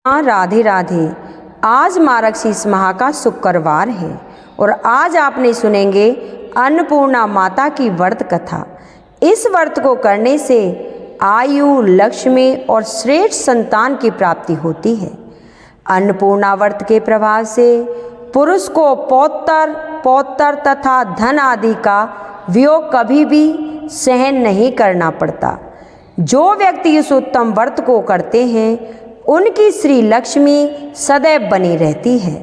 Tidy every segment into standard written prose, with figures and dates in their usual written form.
हाँ, राधे राधे। आज मार्गशीर्ष माह का शुक्रवार है और आज आपने सुनेंगे अन्नपूर्णा माता की व्रत कथा। इस व्रत को करने से आयु, लक्ष्मी और श्रेष्ठ संतान की प्राप्ति होती है। अन्नपूर्णा व्रत के प्रभाव से पुरुष को पौत्र तथा धन आदि का वियोग कभी भी सहन नहीं करना पड़ता। जो व्यक्ति इस उत्तम व्रत को करते हैं उनकी श्री लक्ष्मी सदैव बनी रहती है।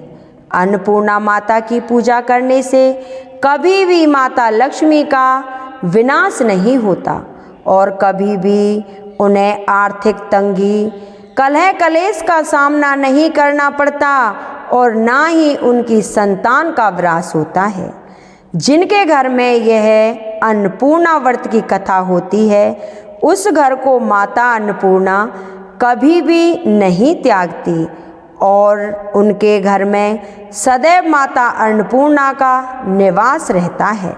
अन्नपूर्णा माता की पूजा करने से कभी भी माता लक्ष्मी का विनाश नहीं होता और कभी भी उन्हें आर्थिक तंगी, कलह कलेश का सामना नहीं करना पड़ता और ना ही उनकी संतान का विनाश होता है। जिनके घर में यह अन्नपूर्णा व्रत की कथा होती है उस घर को माता अन्नपूर्णा कभी भी नहीं त्यागती और उनके घर में सदैव माता अन्नपूर्णा का निवास रहता है।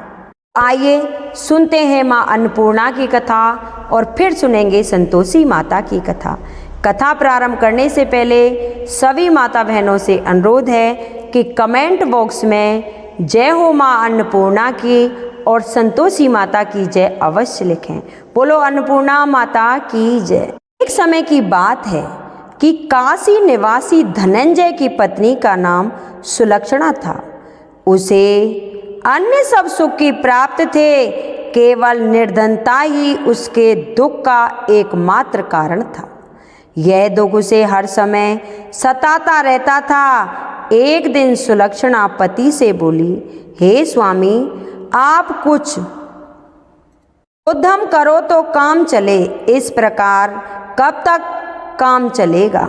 आइए सुनते हैं माँ अन्नपूर्णा की कथा और फिर सुनेंगे संतोषी माता की कथा। कथा प्रारंभ करने से पहले सभी माता बहनों से अनुरोध है कि कमेंट बॉक्स में जय हो माँ अन्नपूर्णा की और संतोषी माता की जय अवश्य लिखें। बोलो अन्नपूर्णा माता की जय। एक समय की बात है कि काशी निवासी धनंजय की पत्नी का नाम सुलक्षणा था। उसे अन्य सब सुख की प्राप्त थे, केवल निर्धनता ही उसके दुख का एकमात्र कारण था। यह दुख उसे हर समय सताता रहता था। एक दिन सुलक्षणा पति से बोली, हे स्वामी, आप कुछ उद्यम करो तो काम चले, इस प्रकार कब तक काम चलेगा।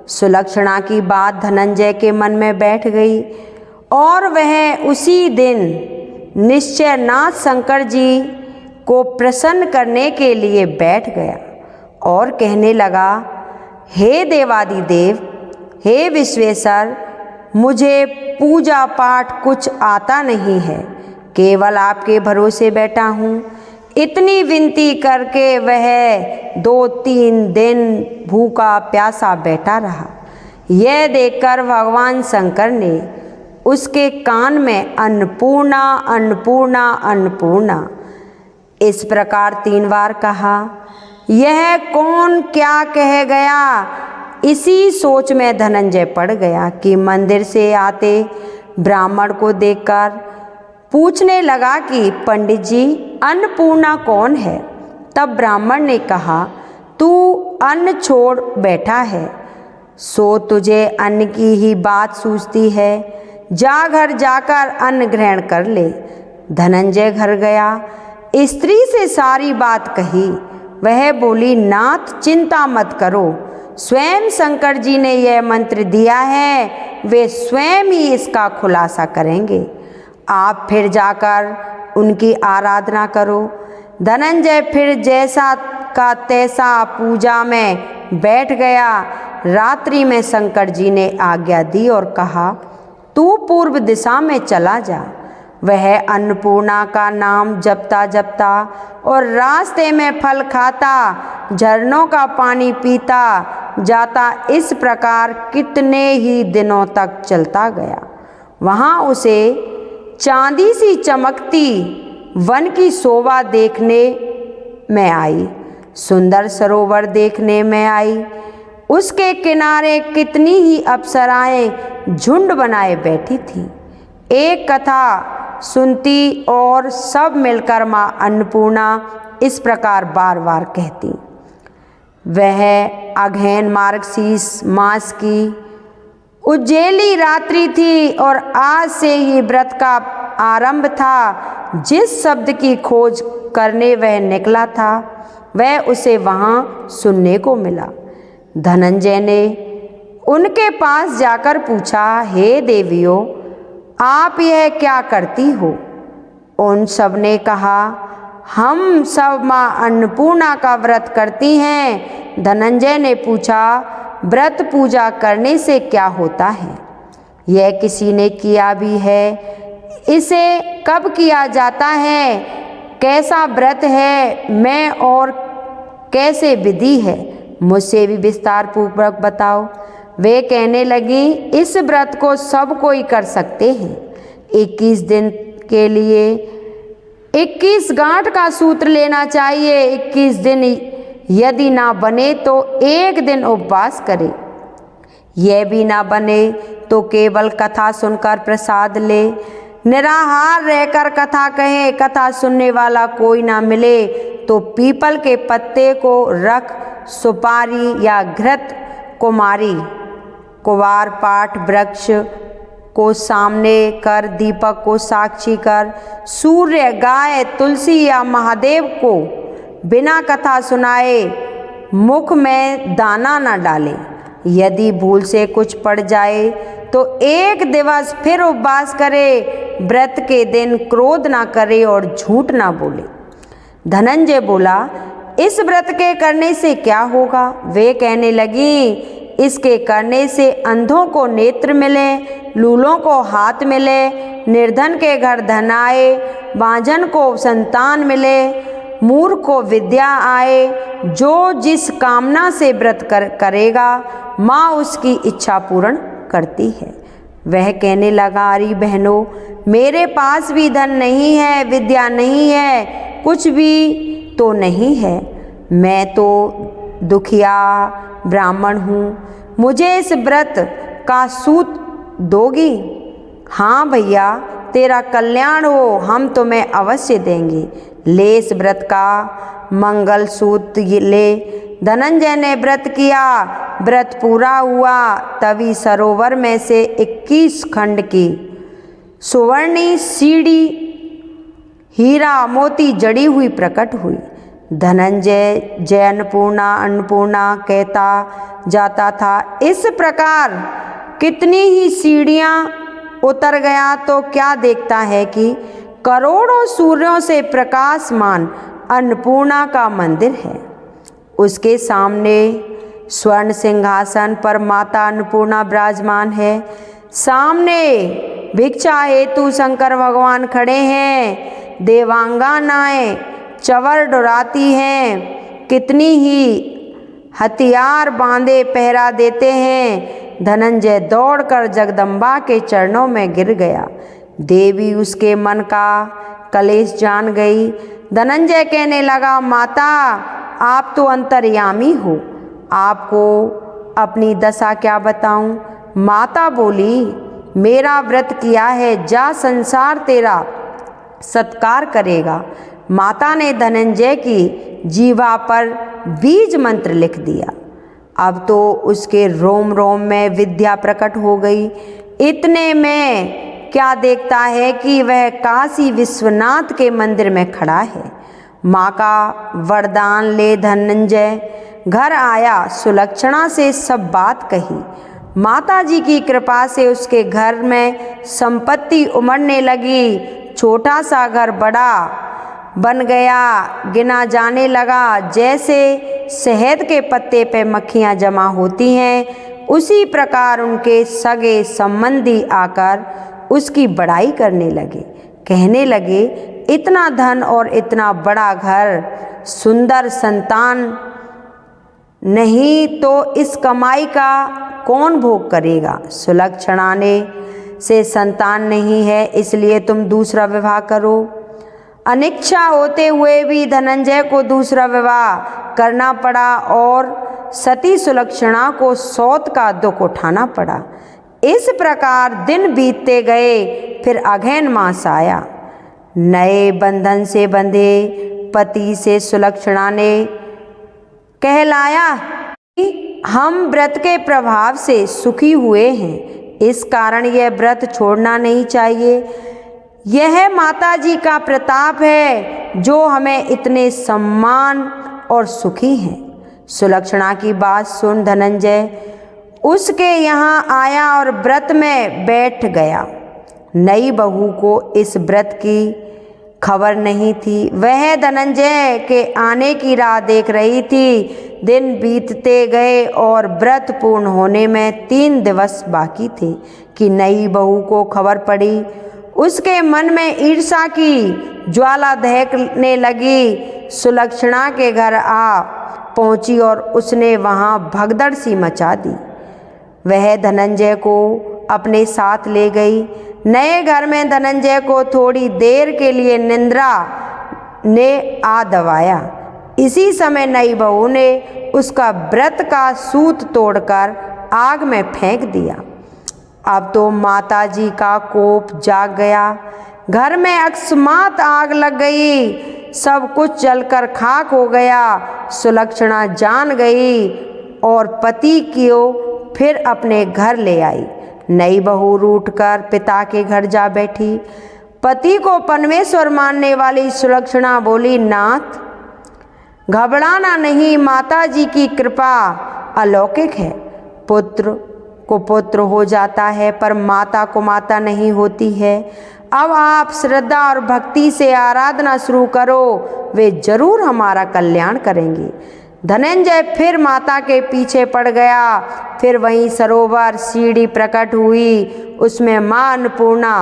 सुलक्षणा की बात धनंजय के मन में बैठ गई और वह उसी दिन निश्चय नाथ शंकर जी को प्रसन्न करने के लिए बैठ गया और कहने लगा, हे देवादिदेव, हे विश्वेश्वर, मुझे पूजा पाठ कुछ आता नहीं है, केवल आपके भरोसे बैठा हूँ। इतनी विनती करके वह 2-3 दिन भूखा प्यासा बैठा रहा। यह देखकर भगवान शंकर ने उसके कान में अन्नपूर्णा अन्नपूर्णा अन्नपूर्णा इस प्रकार 3 बार कहा। यह कौन क्या कह गया, इसी सोच में धनंजय पड़ गया कि मंदिर से आते ब्राह्मण को देखकर पूछने लगा कि पंडित जी, अन्नपूर्णा कौन है। तब ब्राह्मण ने कहा, तू अन्न छोड़ बैठा है, सो तुझे अन्न की ही बात सूझती है, जा घर जाकर अन्न ग्रहण कर ले। धनंजय घर गया, स्त्री से सारी बात कही। वह बोली, नाथ चिंता मत करो, स्वयं शंकर जी ने यह मंत्र दिया है, वे स्वयं ही इसका खुलासा करेंगे। आप फिर जाकर उनकी आराधना करो। धनंजय फिर जैसा का तैसा पूजा में बैठ गया। रात्रि में शंकर जी ने आज्ञा दी और कहा, तू पूर्व दिशा में चला जा। वह अन्नपूर्णा का नाम जपता जपता और रास्ते में फल खाता, झरनों का पानी पीता जाता, इस प्रकार कितने ही दिनों तक चलता गया। वहाँ उसे चांदी सी चमकती वन की शोभा देखने में आई, सुंदर सरोवर देखने में आई। उसके किनारे कितनी ही अप्सराएं झुंड बनाए बैठी थीं। एक कथा सुनती और सब मिलकर माँ अन्नपूर्णा इस प्रकार बार बार कहती। वह अगहन मार्गशीर्ष मास की उज्जैली रात्रि थी और आज से ही व्रत का आरंभ था। जिस शब्द की खोज करने वह निकला था वह उसे वहाँ सुनने को मिला। धनंजय ने उनके पास जाकर पूछा, हे देवियों, आप यह क्या करती हो। उन सब ने कहा, हम सब माँ अन्नपूर्णा का व्रत करती हैं। धनंजय ने पूछा, व्रत पूजा करने से क्या होता है। यह किसी ने किया भी है, इसे कब किया जाता है, कैसा व्रत है, मैं और कैसे विधि है, मुझसे भी विस्तार पूर्वक बताओ। वे कहने लगी, इस व्रत को सब कोई कर सकते हैं। 21 दिन के लिए 21 गांठ का सूत्र लेना चाहिए। 21 दिन यदि ना बने तो एक दिन उपवास करे। यह भी ना बने तो केवल कथा सुनकर प्रसाद ले। निराहार रहकर कथा कहें। कथा सुनने वाला कोई ना मिले तो पीपल के पत्ते को रख सुपारी या घृत कुमारी कुवार पाठ वृक्ष को सामने कर, दीपक को साक्षी कर, सूर्य, गाय, तुलसी या महादेव को बिना कथा सुनाए मुख में दाना न डाले। यदि भूल से कुछ पड़ जाए तो एक दिवस फिर उपवास करे। व्रत के दिन क्रोध ना करे और झूठ ना बोले। धनंजय बोला, इस व्रत के करने से क्या होगा? वे कहने लगी, इसके करने से अंधों को नेत्र मिले, लूलों को हाथ मिले, निर्धन के घर धन आए, बांझन को संतान मिले, मूर्ख को विद्या आए। जो जिस कामना से व्रत करेगा माँ उसकी इच्छा पूर्ण करती है। वह कहने लगा, अरे बहनों, मेरे पास भी धन नहीं है, विद्या नहीं है, कुछ भी तो नहीं है। मैं तो दुखिया ब्राह्मण हूँ। मुझे इस व्रत का सूत दोगी? हाँ भैया, तेरा कल्याण हो, हम तुम्हें अवश्य देंगे। ले इस व्रत का मंगल सूत ले। धनंजय ने व्रत किया। व्रत पूरा हुआ तभी सरोवर में से 21 खंड की सुवर्णी सीढ़ी हीरा मोती जड़ी हुई प्रकट हुई। धनंजय जय अन्नपूर्णा अन्नपूर्णा कहता जाता था। इस प्रकार कितनी ही सीढ़ियाँ उतर गया तो क्या देखता है कि करोड़ों सूर्यों से प्रकाशमान अन्नपूर्णा का मंदिर है। उसके सामने स्वर्ण सिंहासन पर माता अन्नपूर्णा विराजमान है। सामने भिक्षा हेतु शंकर भगवान खड़े हैं। देवांगनाएं चवर डुराती हैं। कितनी ही हथियार बांधे पहरा देते हैं। धनंजय दौड़कर जगदम्बा के चरणों में गिर गया। देवी उसके मन का कलेश जान गई। धनंजय कहने लगा, माता आप तो अंतर्यामी हो, आपको अपनी दशा क्या बताऊं? माता बोली, मेरा व्रत किया है, जा संसार तेरा सत्कार करेगा। माता ने धनंजय की जीवा पर बीज मंत्र लिख दिया। अब तो उसके रोम रोम में विद्या प्रकट हो गई। इतने में क्या देखता है कि वह काशी विश्वनाथ के मंदिर में खड़ा है। माँ का वरदान ले धनंजय घर आया। सुलक्षणा से सब बात कही। माता जी की कृपा से उसके घर में संपत्ति उमड़ने लगी। छोटा सा घर बड़ा बन गया, गिना जाने लगा। जैसे शहद के पत्ते पे मक्खियाँ जमा होती हैं, उसी प्रकार उनके सगे संबंधी आकर उसकी बड़ाई करने लगे। कहने लगे, इतना धन और इतना बड़ा घर, सुंदर संतान नहीं तो इस कमाई का कौन भोग करेगा? सुलक्षणा ने से संतान नहीं है, इसलिए तुम दूसरा विवाह करो। अनिच्छा होते हुए भी धनंजय को दूसरा विवाह करना पड़ा और सती सुलक्षणा को सौत का दुख उठाना पड़ा। इस प्रकार दिन बीतते गए। फिर अगहन मास आया। नए बंधन से बंधे पति से सुलक्षणा ने कहलाया कि हम व्रत के प्रभाव से सुखी हुए हैं, इस कारण यह व्रत छोड़ना नहीं चाहिए। यह माता जी का प्रताप है जो हमें इतने सम्मान और सुखी हैं। सुलक्षणा की बात सुन धनंजय उसके यहाँ आया और व्रत में बैठ गया। नई बहू को इस व्रत की खबर नहीं थी। वह धनंजय के आने की राह देख रही थी। दिन बीतते गए और व्रत पूर्ण होने में 3 दिवस बाकी थे कि नई बहू को खबर पड़ी। उसके मन में ईर्ष्या की ज्वाला दहकने लगी। सुलक्षणा के घर आ पहुंची और उसने वहां भगदड़ सी मचा दी। वह धनंजय को अपने साथ ले गई। नए घर में धनंजय को थोड़ी देर के लिए निद्रा ने आ दबाया। इसी समय नई बहू ने उसका व्रत का सूत तोड़कर आग में फेंक दिया। अब तो माताजी का कोप जाग गया। घर में अकस्मात आग लग गई। सब कुछ जलकर खाक हो गया। सुलक्षणा जान गई और पति को फिर अपने घर ले आई। नई बहू रूठकर पिता के घर जा बैठी। पति को परमेश्वर मानने वाली सुलक्षणा बोली, नाथ घबराना नहीं, माताजी की कृपा अलौकिक है। पुत्र को पुत्र हो जाता है पर माता को माता नहीं होती है। अब आप श्रद्धा और भक्ति से आराधना शुरू करो, वे जरूर हमारा कल्याण करेंगी। धनंजय फिर माता के पीछे पड़ गया। फिर वहीं सरोवर सीढ़ी प्रकट हुई, उसमें माँ अन्नपूर्णा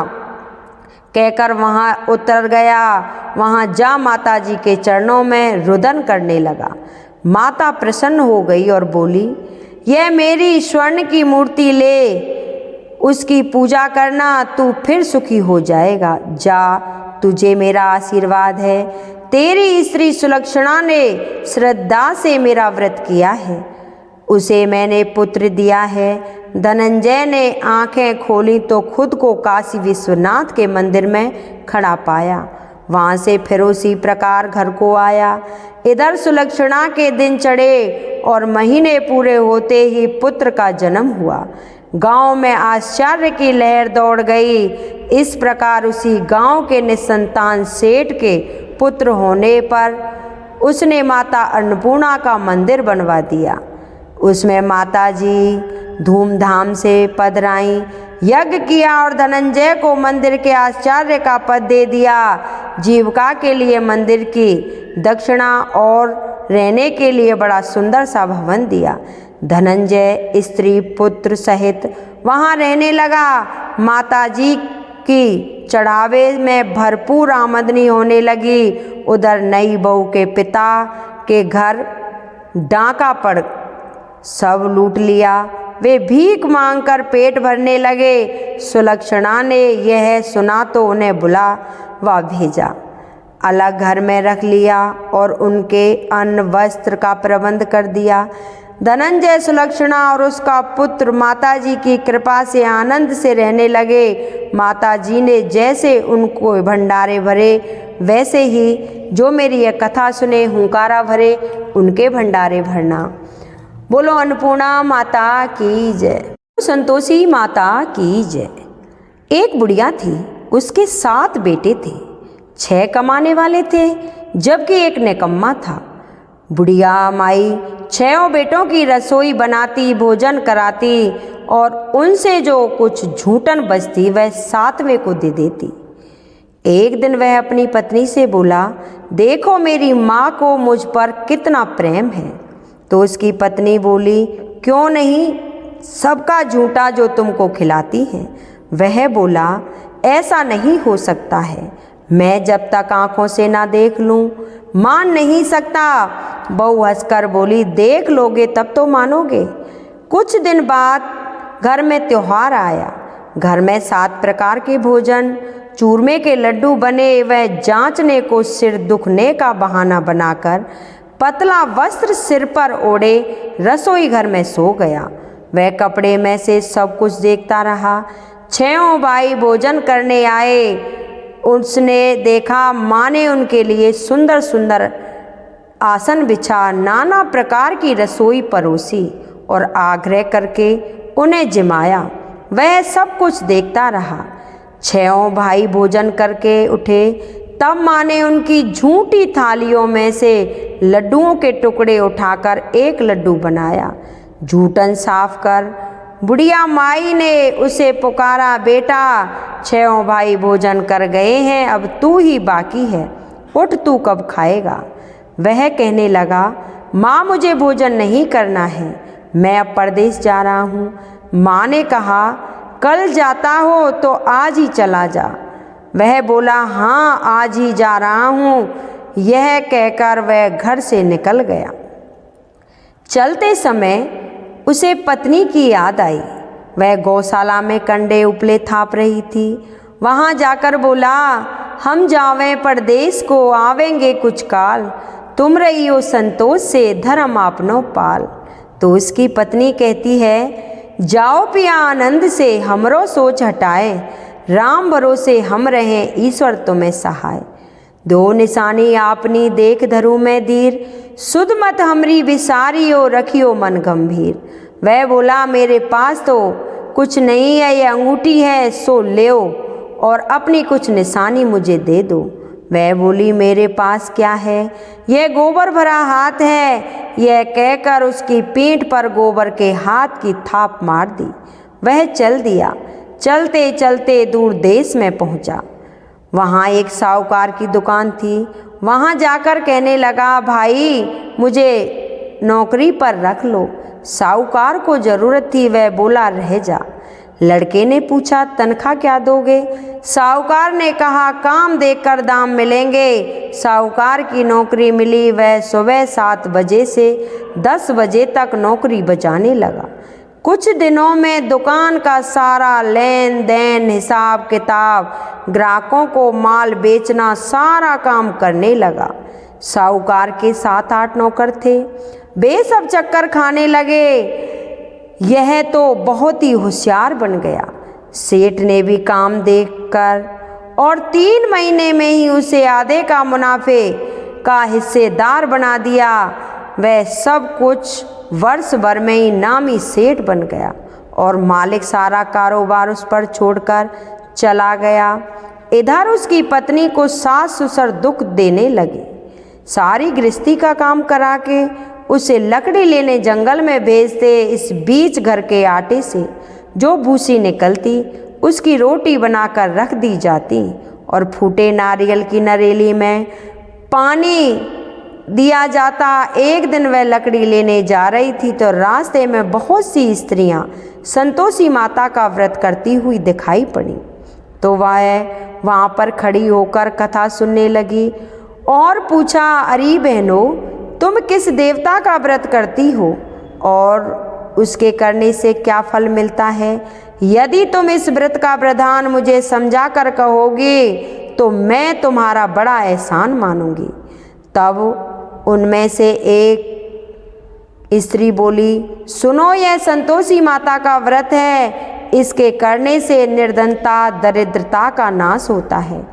कहकर वहाँ उतर गया। वहाँ जा माताजी के चरणों में रुदन करने लगा। माता प्रसन्न हो गई और बोली, यह मेरी स्वर्ण की मूर्ति ले, उसकी पूजा करना, तू फिर सुखी हो जाएगा। जा, तुझे मेरा आशीर्वाद है। तेरी स्त्री सुलक्षणा ने श्रद्धा से मेरा व्रत किया है, उसे मैंने पुत्र दिया है। धनंजय ने आंखें खोली तो खुद को काशी विश्वनाथ के मंदिर में खड़ा पाया। वहाँ से फिर उसी प्रकार घर को आया। इधर सुलक्षणा के दिन चढ़े और महीने पूरे होते ही पुत्र का जन्म हुआ। गांव में आश्चर्य की लहर दौड़ गई। इस प्रकार उसी गांव के निसंतान सेठ के पुत्र होने पर उसने माता अन्नपूर्णा का मंदिर बनवा दिया। उसमें माताजी धूमधाम से पधराई, यज्ञ किया और धनंजय को मंदिर के आचार्य का पद दे दिया। जीविका के लिए मंदिर की दक्षिणा और रहने के लिए बड़ा सुंदर सा भवन दिया। धनंजय स्त्री पुत्र सहित वहाँ रहने लगा। माताजी की चढ़ावे में भरपूर आमदनी होने लगी। उधर नई बहू के पिता के घर डाका पड़ सब लूट लिया। वे भीख मांगकर पेट भरने लगे। सुलक्षणा ने यह सुना तो उन्हें बुलावा भेजा, अलग घर में रख लिया और उनके अन्न वस्त्र का प्रबंध कर दिया। धनंजय, सुलक्षणा और उसका पुत्र माताजी की कृपा से आनंद से रहने लगे। माताजी ने जैसे उनको भंडारे भरे, वैसे ही जो मेरी यह कथा सुने हुंकारा भरे, उनके भंडारे भरना। बोलो अन्नपूर्णा माता की जय, संतोषी माता की जय। एक बुढ़िया थी, उसके 7 बेटे थे। 6 कमाने वाले थे जबकि एक निकम्मा था। बुढ़िया माई 6 बेटों की रसोई बनाती, भोजन कराती और उनसे जो कुछ झूठन बचती वह 7वें को दे देती। एक दिन वह अपनी पत्नी से बोला, देखो मेरी माँ को मुझ पर कितना प्रेम है। तो उसकी पत्नी बोली, क्यों नहीं, सबका झूठा जो तुमको खिलाती है। वह बोला, ऐसा नहीं हो सकता है, मैं जब तक आंखों से ना देख लूं मान नहीं सकता। बहू हंसकर बोली, देख लोगे तब तो मानोगे। कुछ दिन बाद घर में त्योहार आया। घर में 7 प्रकार के भोजन, चूरमे के लड्डू बने। वह जांचने को सिर दुखने का बहाना बनाकर पतला वस्त्र सिर पर ओढ़े रसोई घर में सो गया। वह कपड़े में से सब कुछ देखता रहा। 6 भाई भोजन करने आए। उसने देखा माँ ने उनके लिए सुंदर सुंदर आसन बिछा, नाना प्रकार की रसोई परोसी और आग्रह करके उन्हें जिमाया। वह सब कुछ देखता रहा। 6 भाई भोजन करके उठे, तब माँ ने उनकी झूठी थालियों में से लड्डुओं के टुकड़े उठाकर एक लड्डू बनाया। झूठन साफ कर बुढ़िया माई ने उसे पुकारा, बेटा 6 भाई भोजन कर गए हैं, अब तू ही बाकी है, उठ तू कब खाएगा। वह कहने लगा, माँ मुझे भोजन नहीं करना है, मैं अब परदेश जा रहा हूँ। माँ ने कहा, कल जाता हो तो आज ही चला जा। वह बोला, हाँ आज ही जा रहा हूँ। यह कहकर वह घर से निकल गया। चलते समय उसे पत्नी की याद आई। वह गौशाला में कंडे उपले थाप रही थी। वहाँ जाकर बोला, हम जावें परदेश को, आवेंगे कुछ काल, तुम रहियो संतोष से, धर्म आपनो पाल। तो उसकी पत्नी कहती है, जाओ पिया आनंद से, हमरो सोच हटाए, राम भरोसे हम रहें, ईश्वर तुम्हें सहाय। दो निशानी आपनी देख धरू में धीर, सुध मत हमरी विसारियो, रखियो मन गंभीर। वह बोला, मेरे पास तो कुछ नहीं है, ये अंगूठी है सो लेओ, और अपनी कुछ निशानी मुझे दे दो। वह बोली, मेरे पास क्या है, यह गोबर भरा हाथ है। यह कहकर उसकी पीठ पर गोबर के हाथ की थाप मार दी। वह चल दिया। चलते चलते दूर देश में पहुंचा। वहाँ एक साहूकार की दुकान थी। वहाँ जाकर कहने लगा, भाई मुझे नौकरी पर रख लो। साहूकार को ज़रूरत थी। वह बोला, रह जा। लड़के ने पूछा, तनख्वाह क्या दोगे? साहूकार ने कहा, काम देकर दाम मिलेंगे। साहूकार की नौकरी मिली। वह सुबह 7 बजे से 10 बजे तक नौकरी बजाने लगा। कुछ दिनों में दुकान का सारा लेन देन, हिसाब किताब, ग्राहकों को माल बेचना, सारा काम करने लगा। साहूकार के 7-8 नौकर थे। वे सब चक्कर खाने लगे। यह तो बहुत ही होशियार बन गया। सेठ ने भी काम देखकर और 3 महीने में ही उसे आधे का मुनाफे का हिस्सेदार बना दिया। वह सब कुछ वर्ष भर में ही नामी सेठ बन गया और मालिक सारा कारोबार उस पर छोड़कर चला गया। इधर उसकी पत्नी को सास ससुर दुख देने लगे। सारी गृहस्थी का काम करा के उसे लकड़ी लेने जंगल में भेजते। इस बीच घर के आटे से जो भूसी निकलती उसकी रोटी बनाकर रख दी जाती और फूटे नारियल की नरेली में पानी दिया जाता। एक दिन वह लकड़ी लेने जा रही थी तो रास्ते में बहुत सी स्त्रियां संतोषी माता का व्रत करती हुई दिखाई पड़ी। तो वह वहाँ पर खड़ी होकर कथा सुनने लगी और पूछा, अरे बहनों, तुम किस देवता का व्रत करती हो और उसके करने से क्या फल मिलता है? यदि तुम इस व्रत का प्रधान मुझे समझा कर कहोगे तो मैं तुम्हारा बड़ा एहसान मानूंगी। तब उनमें से एक स्त्री बोली, सुनो, यह संतोषी माता का व्रत है। इसके करने से निर्धनता, दरिद्रता का नाश होता है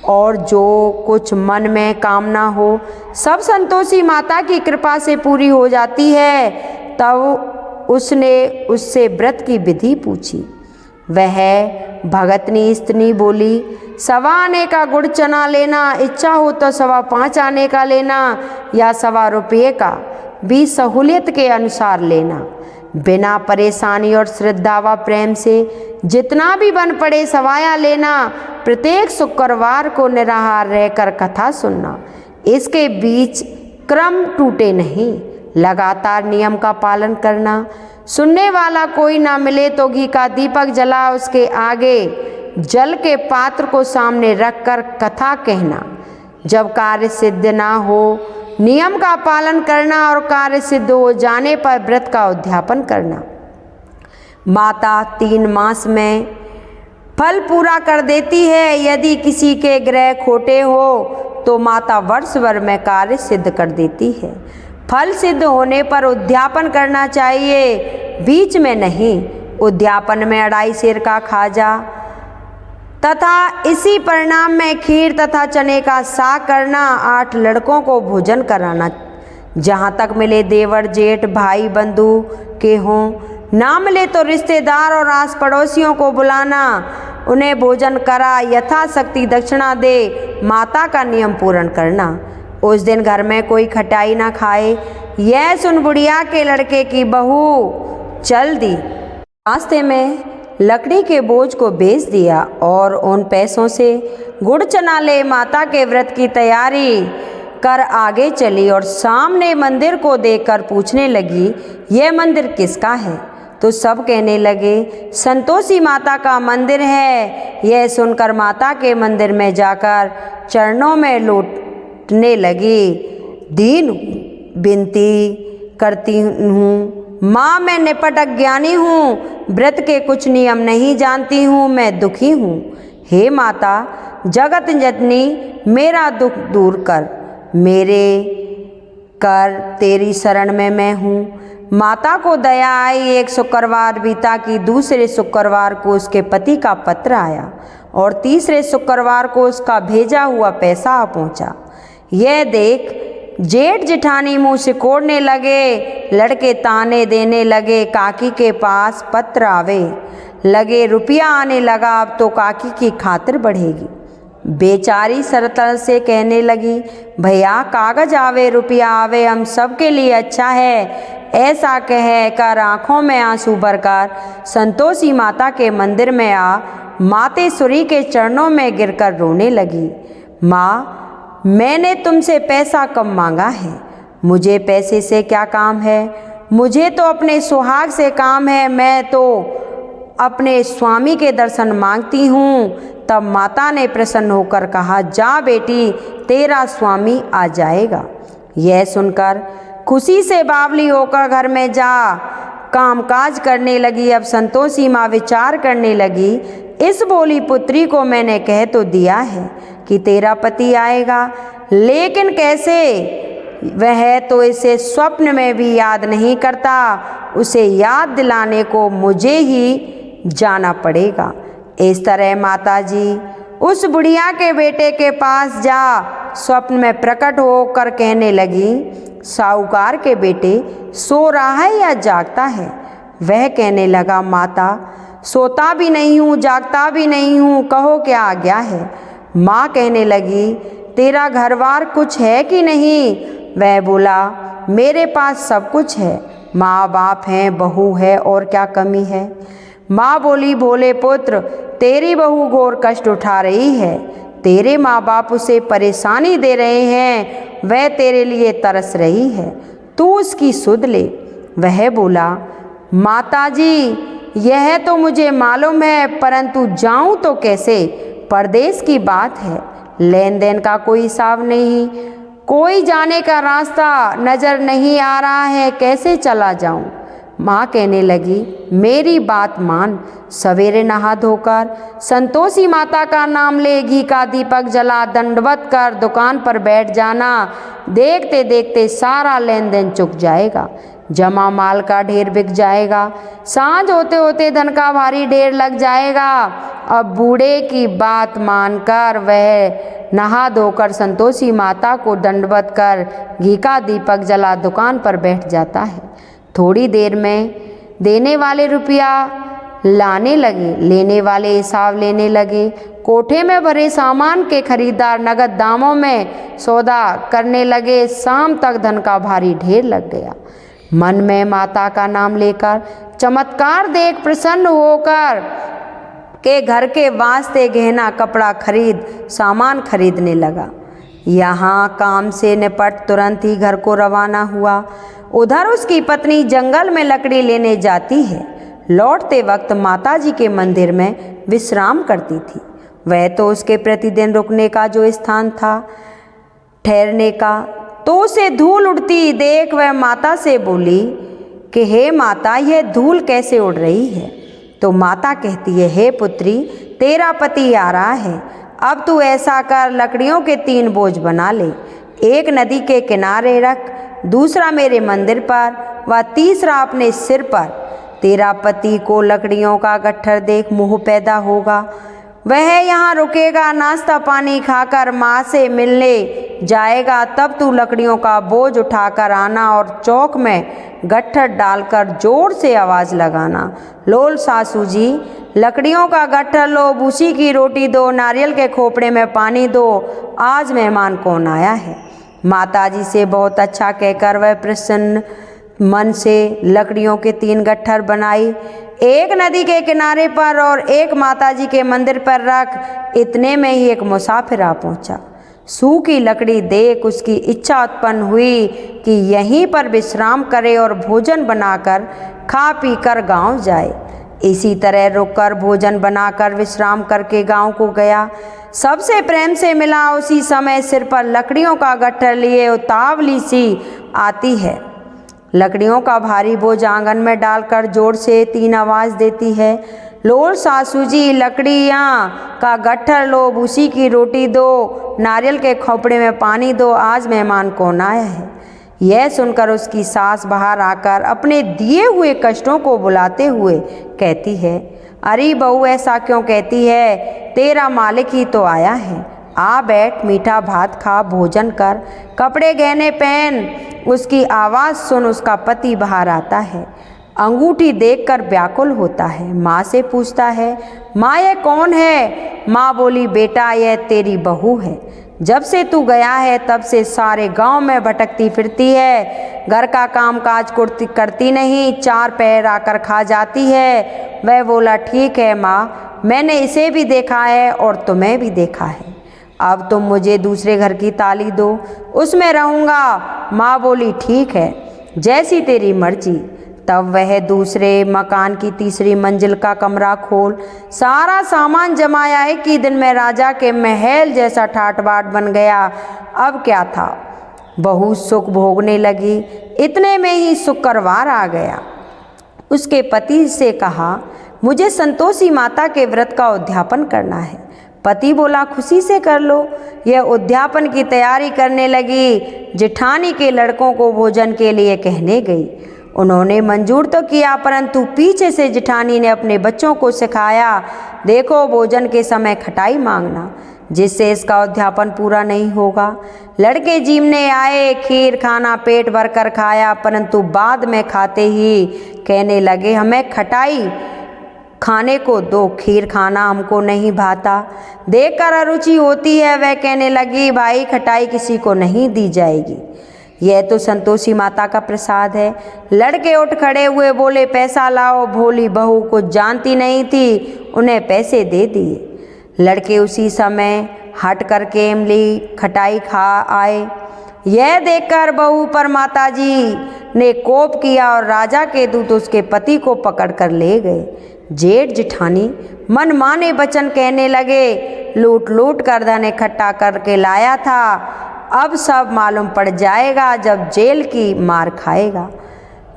और जो कुछ मन में कामना हो सब संतोषी माता की कृपा से पूरी हो जाती है। तब उसने उससे व्रत की विधि पूछी। वह भगतनी स्त्री बोली, 1.25 आने का गुड़ चना लेना, इच्छा हो तो 5.25 आने का लेना या 1.25 रुपये का भी सहूलियत के अनुसार लेना। बिना परेशानी और श्रद्धा व प्रेम से जितना भी बन पड़े सवाया लेना। प्रत्येक शुक्रवार को निराहार रहकर कथा सुनना। इसके बीच क्रम टूटे नहीं, लगातार नियम का पालन करना। सुनने वाला कोई ना मिले तो घी का दीपक जला उसके आगे जल के पात्र को सामने रखकर कथा कहना। जब कार्य सिद्ध ना हो नियम का पालन करना और कार्य सिद्ध हो जाने पर व्रत का उद्यापन करना। माता 3 मास में फल पूरा कर देती है। यदि किसी के ग्रह खोटे हो तो माता वर्ष भर में कार्य सिद्ध कर देती है। फल सिद्ध होने पर उद्यापन करना चाहिए, बीच में नहीं। उद्यापन में 2.5 सेर का खाजा तथा इसी परिणाम में खीर तथा चने का साग करना। 8 लड़कों को भोजन कराना। जहाँ तक मिले देवर जेठ भाई बंधु के हों, ना मिले तो रिश्तेदार और आस पड़ोसियों को बुलाना, उन्हें भोजन करा, यथाशक्ति दक्षिणा दे, माता का नियम पूर्ण करना। उस दिन घर में कोई खटाई ना खाए। यह सुन बुढ़िया के लड़के की बहू चल दी। रास्ते में लकड़ी के बोझ को बेच दिया और उन पैसों से गुड़ चना ले माता के व्रत की तैयारी कर आगे चली और सामने मंदिर को देखकर पूछने लगी, यह मंदिर किसका है? तो सब कहने लगे, संतोषी माता का मंदिर है। यह सुनकर माता के मंदिर में जाकर चरणों में लौटने लगी। दीन विनती करती हूँ माँ मैं निपट अज्ञानी हूँ, व्रत के कुछ नियम नहीं जानती हूँ, मैं दुखी हूँ। हे माता जगत जननी मेरा दुख दूर कर, मेरे कर तेरी शरण में मैं हूँ। माता को दया आई। एक शुक्रवार बीता कि दूसरे शुक्रवार को उसके पति का पत्र आया और तीसरे शुक्रवार को उसका भेजा हुआ पैसा आ पहुँचा। यह देख जेठ जेठानी मुँह सिकोड़ने लगे, लड़के ताने देने लगे, काकी के पास पत्र आवे लगे, रुपया आने लगा, अब तो काकी की खातिर बढ़ेगी। बेचारी सरतल से कहने लगी, भैया कागज आवे रुपया आवे हम सबके लिए अच्छा है। ऐसा कह कर आँखों में आंसू भरकर संतोषी माता के मंदिर में आ मातेश्वरी के चरणों में गिरकर रोने लगी। माँ मैंने तुमसे पैसा कम मांगा है, मुझे पैसे से क्या काम है, मुझे तो अपने सुहाग से काम है, मैं तो अपने स्वामी के दर्शन मांगती हूँ। तब माता ने प्रसन्न होकर कहा, जा बेटी तेरा स्वामी आ जाएगा। यह सुनकर खुशी से बावली होकर घर में जा कामकाज करने लगी। अब संतोषी माँ विचार करने लगी, इस बोली पुत्री को मैंने कह तो दिया है कि तेरा पति आएगा, लेकिन कैसे, वह तो इसे स्वप्न में भी याद नहीं करता, उसे याद दिलाने को मुझे ही जाना पड़ेगा। इस तरह माताजी उस बुढ़िया के बेटे के पास जा स्वप्न में प्रकट होकर कहने लगी, साहूकार के बेटे सो रहा है या जागता है। वह कहने लगा, माता सोता भी नहीं हूँ जागता भी नहीं हूँ, कहो क्या आ गया है। माँ कहने लगी, तेरा घरबार कुछ है कि नहीं। वह बोला, मेरे पास सब कुछ है, माँ बाप हैं, बहू है, और क्या कमी है। माँ बोली, भोले पुत्र तेरी बहू घोर कष्ट उठा रही है, तेरे माँ बाप उसे परेशानी दे रहे हैं, वह तेरे लिए तरस रही है, तू उसकी सुध ले। वह बोला, माताजी यह तो मुझे मालूम है, परंतु जाऊं तो कैसे, परदेश की बात है, लेन देन का कोई हिसाब नहीं, कोई जाने का रास्ता नज़र नहीं आ रहा है, कैसे चला जाऊं। माँ कहने लगी, मेरी बात मान, सवेरे नहा धोकर संतोषी माता का नाम ले, घी का दीपक जला, दंडवत कर दुकान पर बैठ जाना, देखते देखते सारा लेन देन चुक जाएगा, जमा माल का ढेर बिक जाएगा, सांझ होते होते धन का भारी ढेर लग जाएगा। अब बूढ़े की बात मानकर वह नहा धोकर संतोषी माता को दंडवत कर घी का दीपक जला दुकान पर बैठ जाता है। थोड़ी देर में देने वाले रुपया लाने लगे, लेने वाले हिसाब लेने लगे, कोठे में भरे सामान के खरीदार नगद दामों में सौदा करने लगे, शाम तक धन का भारी ढेर लग गया। मन में माता का नाम लेकर चमत्कार देख प्रसन्न होकर के घर के वास्ते गहना कपड़ा खरीद सामान खरीदने लगा। यहाँ काम से निपट तुरंत ही घर को रवाना हुआ। उधर उसकी पत्नी जंगल में लकड़ी लेने जाती है। लौटते वक्त माताजी के मंदिर में विश्राम करती थी। वह तो उसके प्रतिदिन रुकने का जो स्थान था, ठहरने का, तो उसे धूल उड़ती देख वह माता से बोली कि हे माता, यह धूल कैसे उड़ रही है। तो माता कहती है, हे पुत्री, तेरा पति आ रहा है, अब तू ऐसा कर, लकड़ियों के 3 बोझ बना ले, एक नदी के किनारे रख, दूसरा मेरे मंदिर पर व तीसरा अपने सिर पर। तेरा पति को लकड़ियों का गट्ठर देख मोह पैदा होगा, वह यहाँ रुकेगा, नाश्ता पानी खाकर माँ से मिलने जाएगा, तब तू लकड़ियों का बोझ उठाकर आना और चौक में गट्ठर डालकर जोर से आवाज़ लगाना, लोल सासू जी लकड़ियों का गट्ठर लो, भूसी की रोटी दो, नारियल के खोपड़े में पानी दो, आज मेहमान कौन आया है। माताजी से बहुत अच्छा कहकर वह प्रसन्न मन से लकड़ियों के 3 गट्ठर बनाई, एक नदी के किनारे पर और एक माताजी के मंदिर पर रख। इतने में ही एक मुसाफिर आ पहुंचा। सूखी लकड़ी देख उसकी इच्छा उत्पन्न हुई कि यहीं पर विश्राम करे और भोजन बनाकर खा पी कर गाँव जाए। इसी तरह रुककर भोजन बनाकर विश्राम करके गांव को गया। सबसे प्रेम से मिला। उसी समय सिर पर लकड़ियों का गट्ठर लिए उतावली सी आती है। लकड़ियों का भारी बोझ आंगन में डालकर जोर से 3 आवाज़ देती है, लोल सासू जी लकड़ियाँ का गट्ठर लो, भूसी की रोटी दो, नारियल के खोपड़े में पानी दो, आज मेहमान कौन आया है। यह सुनकर उसकी सास बाहर आकर अपने दिए हुए कष्टों को बुलाते हुए कहती है, अरे बहू ऐसा क्यों कहती है, तेरा मालिक ही तो आया है, आ बैठ, मीठा भात खा, भोजन कर, कपड़े गहने पहन। उसकी आवाज़ सुन उसका पति बाहर आता है, अंगूठी देखकर व्याकुल होता है, माँ से पूछता है, माँ ये कौन है। माँ बोली, बेटा यह तेरी बहू है, जब से तू गया है तब से सारे गांव में भटकती फिरती है, घर का काम काज करती नहीं, 4 पैर आकर खा जाती है। वह बोला, ठीक है माँ, मैंने इसे भी देखा है और तुम्हें भी देखा है, अब तुम मुझे दूसरे घर की ताली दो, उसमें रहूँगा। माँ बोली, ठीक है, जैसी तेरी मर्जी। तब वह दूसरे मकान की 3री मंजिल का कमरा खोल सारा सामान जमाया, एक ही दिन में राजा के महल जैसा ठाट बाट बन गया। अब क्या था, बहू सुख भोगने लगी, इतने में ही शुक्रवार आ गया। उसके पति से कहा, मुझे संतोषी माता के व्रत का उद्यापन करना है। पति बोला, खुशी से कर लो। यह उद्यापन की तैयारी करने लगी, जेठानी के लड़कों को भोजन के लिए कहने गई। उन्होंने मंजूर तो किया, परंतु पीछे से जेठानी ने अपने बच्चों को सिखाया, देखो भोजन के समय खटाई मांगना, जिससे इसका उद्यापन पूरा नहीं होगा। लड़के जीमने आए, खीर खाना पेट भर कर खाया, परंतु बाद में खाते ही कहने लगे, हमें खटाई खाने को दो, खीर खाना हमको नहीं भाता। देखकर अरुचि होती है, वह कहने लगी, भाई खटाई किसी को नहीं दी जाएगी, यह तो संतोषी माता का प्रसाद है। लड़के उठ खड़े हुए, बोले, पैसा लाओ। भोली बहू कुछ जानती नहीं थी, उन्हें पैसे दे दिए। लड़के उसी समय हट करके इमली खटाई खा आए। यह देखकर बहू पर माताजी ने कोप किया और राजा के दूत उसके पति को पकड़कर ले गए। जेठ जेठानी मनमाने वचन कहने लगे, लूट लूट कर धन इकट्ठा करके लाया था, अब सब मालूम पड़ जाएगा जब जेल की मार खाएगा।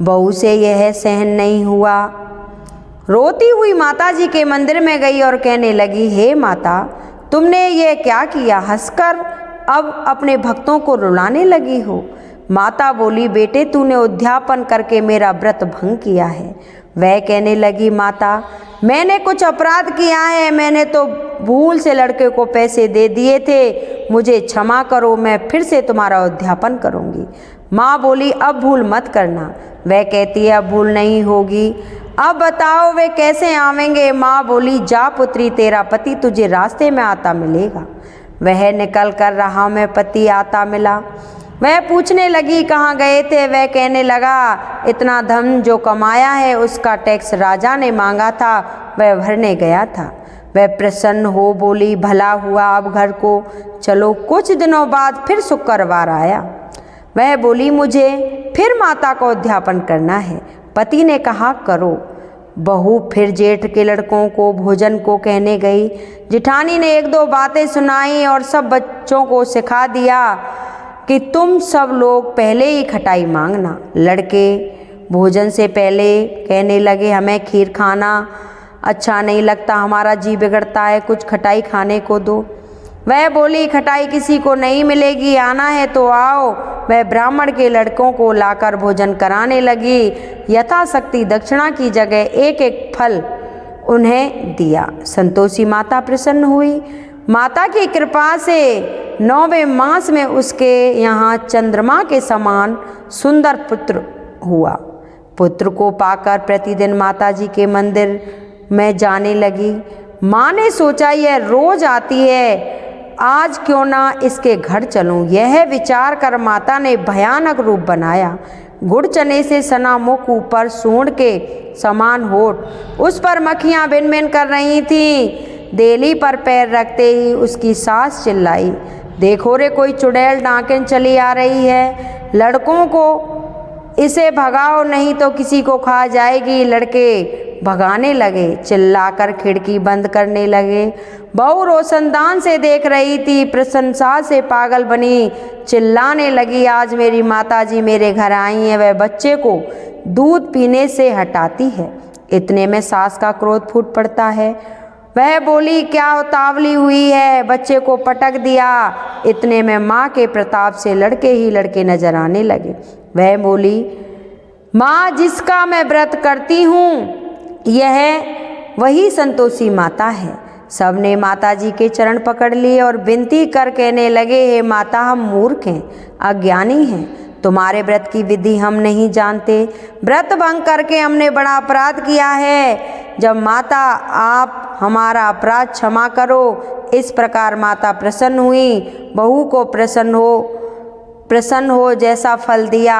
बहू से यह सहन नहीं हुआ, रोती हुई माताजी के मंदिर में गई और कहने लगी, हे माता, तुमने ये क्या किया, हंसकर अब अपने भक्तों को रुलाने लगी हो। माता बोली, बेटे तूने उद्यापन करके मेरा व्रत भंग किया है। वह कहने लगी, माता मैंने कुछ अपराध किया है, मैंने तो भूल से लड़के को पैसे दे दिए थे, मुझे क्षमा करो, मैं फिर से तुम्हारा उद्यापन करूँगी। माँ बोली, अब भूल मत करना। वह कहती है, अब भूल नहीं होगी, अब बताओ वे कैसे आवेंगे। माँ बोली, जा पुत्री, तेरा पति तुझे रास्ते में आता मिलेगा। वह निकल कर राह में पति आता मिला। वह पूछने लगी, कहाँ गए थे। वह कहने लगा, इतना धन जो कमाया है उसका टैक्स राजा ने मांगा था, वह भरने गया था। वह प्रसन्न हो बोली, भला हुआ, अब घर को चलो। कुछ दिनों बाद फिर शुक्रवार आया। वह बोली, मुझे फिर माता का उद्यापन करना है। पति ने कहा, करो। बहू फिर जेठ के लड़कों को भोजन को कहने गई। जेठानी ने 1-2 बातें सुनाई और सब बच्चों को सिखा दिया कि तुम सब लोग पहले ही खटाई मांगना। लड़के भोजन से पहले कहने लगे, हमें खीर खाना अच्छा नहीं लगता, हमारा जी बिगड़ता है, कुछ खटाई खाने को दो। वह बोली, खटाई किसी को नहीं मिलेगी, आना है तो आओ। वह ब्राह्मण के लड़कों को लाकर भोजन कराने लगी। यथाशक्ति दक्षिणा की जगह 1-1 फल उन्हें दिया। संतोषी माता प्रसन्न हुई। माता की कृपा से 9वें मास में उसके यहाँ चंद्रमा के समान सुंदर पुत्र हुआ। पुत्र को पाकर प्रतिदिन माताजी के मंदिर में जाने लगी। माँ ने सोचा, यह रोज आती है, आज क्यों ना इसके घर चलूं। यह विचार कर माता ने भयानक रूप बनाया। गुड़ चने से सना मुख, ऊपर सूंड के समान होठ, उस पर मक्खियाँ भिन भिन कर रही थीं। देली पर पैर रखते ही उसकी सास चिल्लाई, देखो रे, कोई चुड़ैल डाकिन चली आ रही है। लड़कों को इसे भगाओ नहीं तो किसी को खा जाएगी। लड़के भगाने लगे, चिल्लाकर खिड़की बंद करने लगे। बहू रोशनदान से देख रही थी, प्रशंसा से पागल बनी, चिल्लाने लगी, आज मेरी माताजी मेरे घर आई हैं, वह बच्चे को दूध पीने से हटाती है। इतने में सास का क्रोध फूट पड़ता है। वह बोली, क्या उतावली हुई है, बच्चे को पटक दिया। इतने में माँ के प्रताप से लड़के ही लड़के नजर आने लगे। वह बोली, माँ जिसका मैं व्रत करती हूँ यह वही संतोषी माता है। सबने माताजी के चरण पकड़ लिए और विनती कर कहने लगे, हे माता, हम मूर्ख हैं, अज्ञानी हैं, तुम्हारे व्रत की विधि हम नहीं जानते। व्रत भंग करके हमने बड़ा अपराध किया है। जब माता आप हमारा अपराध क्षमा करो। इस प्रकार माता प्रसन्न हुई। बहू को प्रसन्न हो जैसा फल दिया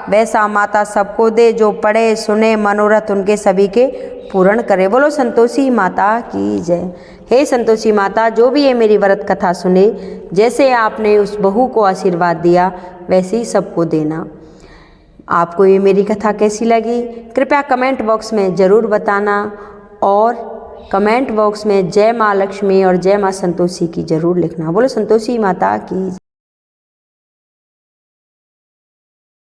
वैसा माता सबको दे, जो पढ़े सुने मनोरथ उनके सभी के पूर्ण करे। बोलो संतोषी माता की जय। हे संतोषी माता, जो भी ये मेरी व्रत कथा सुने, जैसे आपने उस बहू को आशीर्वाद दिया वैसे ही सबको देना। आपको ये मेरी कथा कैसी लगी कृपया कमेंट बॉक्स में ज़रूर बताना और कमेंट बॉक्स में जय माँ लक्ष्मी और जय माँ संतोषी की ज़रूर लिखना। बोलो संतोषी माता की।